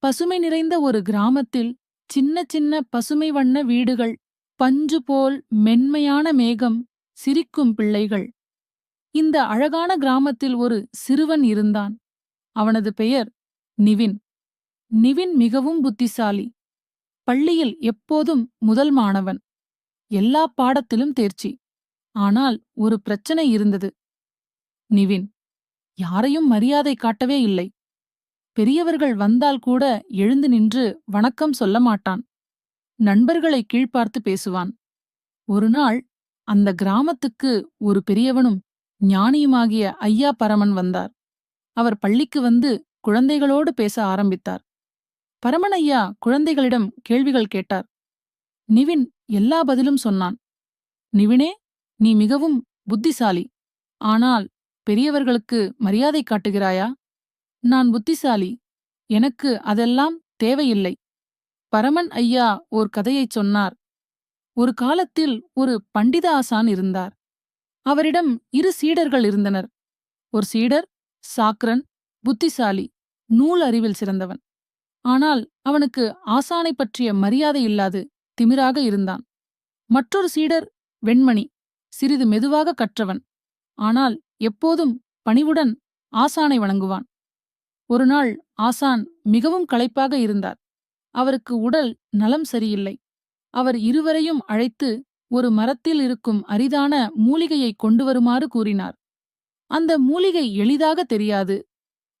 பசுமை நிறைந்த ஒரு கிராமத்தில் சின்ன சின்ன பசுமை வண்ண வீடுகள், பஞ்சு போல் மென்மையான மேகம், சிரிக்கும் பிள்ளைகள். இந்த அழகான கிராமத்தில் ஒரு சிறுவன் இருந்தான். அவனது பெயர் நிவின். நிவின் மிகவும் புத்திசாலி. பள்ளியில் எப்போதும் முதல் மாணவன். எல்லா பாடத்திலும் தேர்ச்சி. ஆனால் ஒரு பிரச்சனை இருந்தது. நிவின் யாரையும் மரியாதை காட்டவே இல்லை. பெரியவர்கள் வந்தால் கூட எழுந்து நின்று வணக்கம் சொல்ல மாட்டான். நண்பர்களை கீழ்பார்த்து பேசுவான். ஒருநாள் அந்த கிராமத்துக்கு ஒரு பெரியவனும் ஞானியுமாகிய ஐயா பரமன் வந்தார். அவர் பள்ளிக்கு வந்து குழந்தைகளோடு பேச ஆரம்பித்தார். பரமன் ஐயா குழந்தைகளிடம் கேள்விகள் கேட்டார். நிவின் எல்லா பதிலும் சொன்னான். நிவினே, நீ மிகவும் புத்திசாலி. ஆனால் பெரியவர்களுக்கு மரியாதை காட்டுகிறாயா? நான் புத்திசாலி. எனக்கு அதெல்லாம் தேவையில்லை. பரமன் ஐயா ஓர் கதையைச் சொன்னார். ஒரு காலத்தில் ஒரு பண்டித ஆசான் இருந்தார். அவரிடம் 2 சீடர்கள் இருந்தனர். ஒரு சீடர் சாக்ரன், புத்திசாலி, நூல் அறிவில் சிறந்தவன். ஆனால் அவனுக்கு ஆசானை பற்றிய மரியாதை இல்லாது திமிராக இருந்தான். மற்றொரு சீடர் வெண்மணி, சிறிது மெதுவாக கற்றவன். ஆனால் எப்போதும் பணிவுடன் ஆசானை வணங்குவான். ஒருநாள் ஆசான் மிகவும் களைப்பாக இருந்தார். அவருக்கு உடல் நலம் சரியில்லை. அவர் இருவரையும் அழைத்து ஒரு மரத்தில் இருக்கும் அரிதான மூலிகையை கொண்டு வருமாறு கூறினார். அந்த மூலிகை எளிதாக தெரியாது.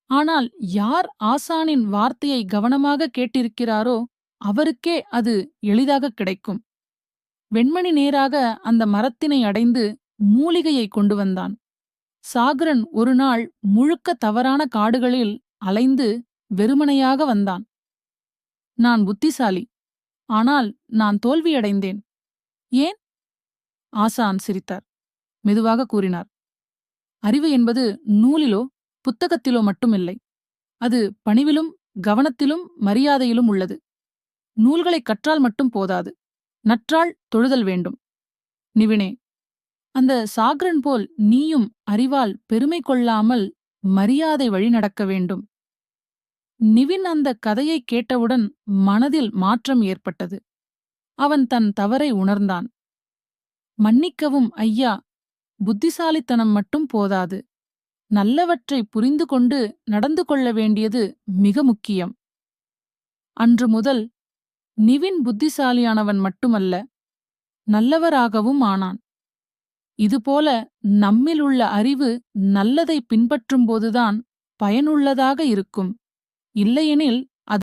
ஆனால் யார் ஆசானின் வார்த்தையை கவனமாக கேட்டிருக்கிறாரோ அவருக்கே அது எளிதாக கிடைக்கும். வெண்மணி நேராக அந்த மரத்தினை அடைந்து மூலிகையை கொண்டு வந்தான். சாகரன் ஒருநாள் முழுக்க தவறான காடுகளில் அலைந்து வெறுமனையாக வந்தான். நான் புத்திசாலி. ஆனால் நான் தோல்வியடைந்தேன். ஏன்? ஆசான் சிரித்தார். மெதுவாக கூறினார். அறிவு என்பது நூலிலோ புத்தகத்திலோ மட்டுமில்லை. அது பணிவிலும் கவனத்திலும் மரியாதையிலும் உள்ளது. நூல்களைக் கற்றால் மட்டும் போதாது. நற்றால் தொழுதல் வேண்டும். நிவினே, அந்த சாக்ரன் போல் நீயும் அறிவால் பெருமை கொள்ளாமல் மரியாதை வழி நடக்க வேண்டும். நிவின் அந்த கதையைக் கேட்டவுடன் மனதில் மாற்றம் ஏற்பட்டது. அவன் தன் தவறை உணர்ந்தான். மன்னிக்கவும் ஐயா, புத்திசாலித்தனம் மட்டும் போதாது. நல்லவற்றை புரிந்து கொண்டு நடந்து கொள்ள வேண்டியது மிக முக்கியம். அன்று முதல் நிவின் புத்திசாலியானவன் மட்டுமல்ல, நல்லவராகவும் ஆனான். இதுபோல நம்மிலுள்ள அறிவு நல்லதை பின்பற்றும்போதுதான் பயனுள்ளதாக இருக்கும். இல்லையெனில்